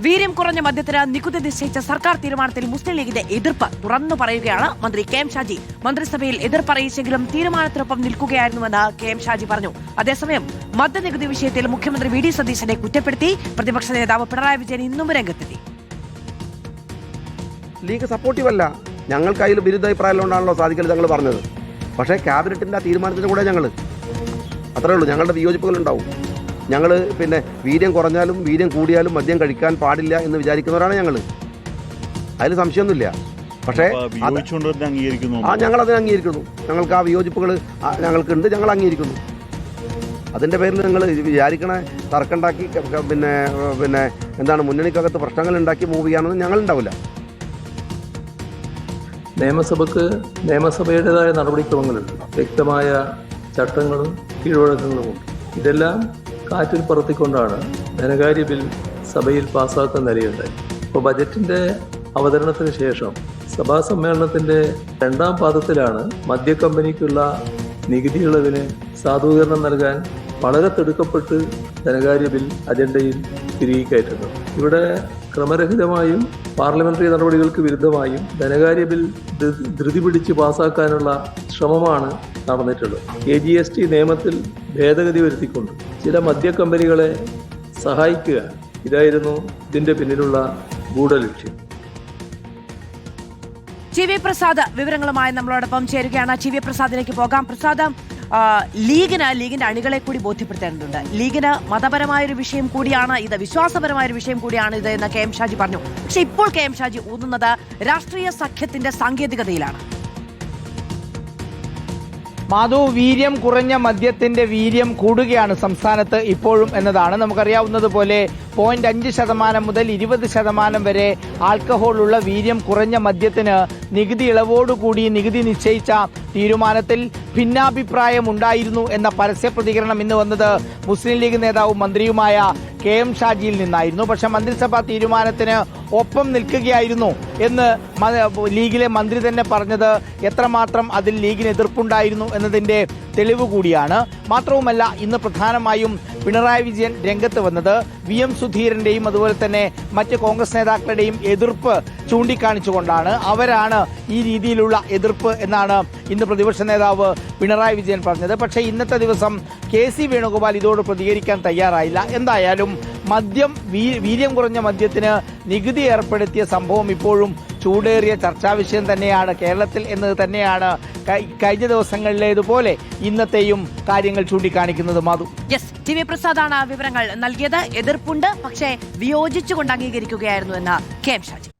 വീര്യം കുറഞ്ഞ മദ്യത്തിന് നികുതി നിശ്ചയിച്ച സർക്കാർ തീരുമാനത്തിൽ മുസ്ലിം ലീഗിന്റെ എതിർപ്പ് തുറന്നു പറയുകയാണ് മന്ത്രി കെ എം ഷാജി. മന്ത്രിസഭയിൽ എതിർപ്പറിയിച്ചെങ്കിലും തീരുമാനത്തിനൊപ്പം നിൽക്കുകയായിരുന്നുവെന്ന് കെ എം ഷാജി പറഞ്ഞു. അതേസമയം മദ്യനികുതി വിഷയത്തിൽ മുഖ്യമന്ത്രി വി ഡി സതീശനെ കുറ്റപ്പെടുത്തി പ്രതിപക്ഷ നേതാവ് പിണറായി വിജയൻ ഇന്നും രംഗത്തെത്തി. ലീഗ് സപ്പോർട്ടീവ് അല്ല, ഞങ്ങൾക്ക് അതിൽ വിരുദ്ധാഭിപ്രായമുണ്ടാണല്ലോ സാധിക്കൽ തങ്ങൾ പറഞ്ഞത്. പക്ഷേ ക്യാബിനറ്റിന്റെ ആ തീരുമാനത്തിന് കൂടെ ഞങ്ങൾ അത്രേ ഉള്ളൂ, ഞങ്ങളുടെ വിയോജിപ്പുകളുണ്ടാവും. ഞങ്ങൾ വീര്യം കുറഞ്ഞാലും വീര്യം കൂടിയാലും മദ്യം കഴിക്കാൻ പാടില്ല എന്ന് വിചാരിക്കുന്നവരാണ് ഞങ്ങൾ, അതിൽ സംശയമൊന്നുമില്ല. പക്ഷേ ഞങ്ങളതിനെ അംഗീകരിക്കുന്നു. ഞങ്ങൾക്ക് ആ വിയോജിപ്പുകൾ ഞങ്ങൾക്കുണ്ട്, ഞങ്ങൾ അംഗീകരിക്കുന്നു. അതിൻ്റെ പേരിൽ നിങ്ങൾ വിചാരിക്കണ തർക്കമുണ്ടാക്കി എന്താണ് മുന്നണിക്കകത്ത് പ്രശ്നങ്ങൾ ഉണ്ടാക്കി മൂവ് ചെയ്യാനൊന്നും ഞങ്ങളുണ്ടാവില്ല. നിയമസഭയുടേതായ നടപടിക്രമങ്ങളുണ്ട്, വ്യക്തമായ ചട്ടങ്ങളും കീഴ്വഴക്കങ്ങളുമുണ്ട്. ഇതെല്ലാം കാറ്റിൽ പറത്തിക്കൊണ്ടാണ് ധനകാര്യ ബിൽ സഭയിൽ പാസ്സാക്കുന്ന നിലയുണ്ടായി. ഇപ്പോൾ ബജറ്റിൻ്റെ അവതരണത്തിന് ശേഷം സഭാ സമ്മേളനത്തിൻ്റെ 2ാം പാദത്തിലാണ് മദ്യക്കമ്പനിക്കുള്ള നികുതി ഇളവിന് സാധൂകരണം നൽകാൻ വളരെ തിടുക്കപ്പെട്ട് ധനകാര്യ ബിൽ അജണ്ടയിൽ തിരികെ കയറ്റുന്നത്. ഇവിടെ ക്രമരഹിതമായും പാർലമെന്ററി നടപടികൾക്ക് വിരുദ്ധമായും ധനകാര്യ ബിൽ ധൃതി പിടിച്ച് പാസാക്കാനുള്ള ശ്രമമാണ് നടന്നിട്ടുള്ളത്. AGST നിയമത്തിൽ ഭേദഗതി വരുത്തിക്കൊണ്ട് ചില മദ്യക്കമ്പനികളെ സഹായിക്കുക, ഇതായിരുന്നു ഇതിന്റെ പിന്നിലുള്ള ഗൂഢലക്ഷ്യം. ടി വി പ്രസാദ് വിവരങ്ങളുമായി നമ്മളോടൊപ്പം ചേരുകയാണ്. ടി വി പ്രസാദിലേക്ക് പോകാം. പ്രസാദ്, ലീഗിന്റെ അണികളെ കൂടി ബോധ്യപ്പെടുത്തേണ്ടതുണ്ട്. ലീഗിന് മതപരമായൊരു വിഷയം കൂടിയാണ് ഇത്, വിശ്വാസപരമായൊരു വിഷയം കൂടിയാണ് ഇത് എന്ന് കെ എം ഷാജി പറഞ്ഞു. പക്ഷെ ഇപ്പോൾ കെ എം ഷാജി ഊന്നുന്നത് രാഷ്ട്രീയ സഖ്യത്തിന്റെ സാങ്കേതികതയിലാണ്. മാധു, വീര്യം കുറഞ്ഞ മദ്യത്തിന്റെ വീര്യം കൂടുകയാണ് സംസ്ഥാനത്ത് ഇപ്പോഴും എന്നതാണ്. നമുക്കറിയാവുന്നതുപോലെ 0.5% മുതൽ 20% വരെ ആൽക്കഹോൾ ഉള്ള വീര്യം കുറഞ്ഞ മദ്യത്തിന് നികുതി ഇളവോടുകൂടി നികുതി നിശ്ചയിച്ച തീരുമാനത്തിൽ ഭിന്നാഭിപ്രായം ഉണ്ടായിരുന്നു എന്ന പരസ്യ പ്രതികരണം ഇന്ന് വന്നത് മുസ്ലിം ലീഗ് നേതാവും മന്ത്രിയുമായ കെ എം ഷാജിയിൽ നിന്നായിരുന്നു. പക്ഷെ മന്ത്രിസഭാ തീരുമാനത്തിന് ഒപ്പം നിൽക്കുകയായിരുന്നു എന്ന് ലീഗിലെ മന്ത്രി തന്നെ പറഞ്ഞത് എത്രമാത്രം അതിൽ ലീഗിന് എതിർപ്പുണ്ടായിരുന്നു എന്നതിന്റെ തെളിവ് കൂടിയാണ്. മാത്രവുമല്ല, ഇന്ന് പ്രധാനമായും പിണറായി വിജയൻ രംഗത്ത് വന്നത് VM സുധീരന്റെയും അതുപോലെ തന്നെ മറ്റ് കോൺഗ്രസ് നേതാക്കളുടെയും എതിർപ്പ് ചൂണ്ടിക്കാണിച്ചുകൊണ്ടാണ്. അവരാണ് ഈ രീതിയിലുള്ള എതിർപ്പ് എന്നാണ് ഇന്ന് പ്രതിപക്ഷ നേതാവ് പിണറായി വിജയൻ പറഞ്ഞത്. പക്ഷേ ഇന്നത്തെ ദിവസം KC വേണുഗോപാൽ ഇതോട് പ്രതികരിക്കാൻ തയ്യാറായില്ല. എന്തായാലും വീര്യം കുറഞ്ഞ മദ്യത്തിന് നികുതി ഏർപ്പെടുത്തിയ സംഭവം ഇപ്പോഴും ചൂടേറിയ ചർച്ചാ വിഷയം തന്നെയാണ് കേരളത്തിൽ എന്നത് തന്നെയാണ് കഴിഞ്ഞ ദിവസങ്ങളിലേതുപോലെ ഇന്നത്തെയും കാര്യങ്ങൾ ചൂണ്ടിക്കാണിക്കുന്നത്. മാധു, ടി വി പ്രസാദാണ് വിവരങ്ങൾ നൽകിയത്. എതിർപ്പുണ്ട്, പക്ഷേ വിയോജിച്ചുകൊണ്ട് അംഗീകരിക്കുകയായിരുന്നു എന്ന് കെ എം ഷാജി.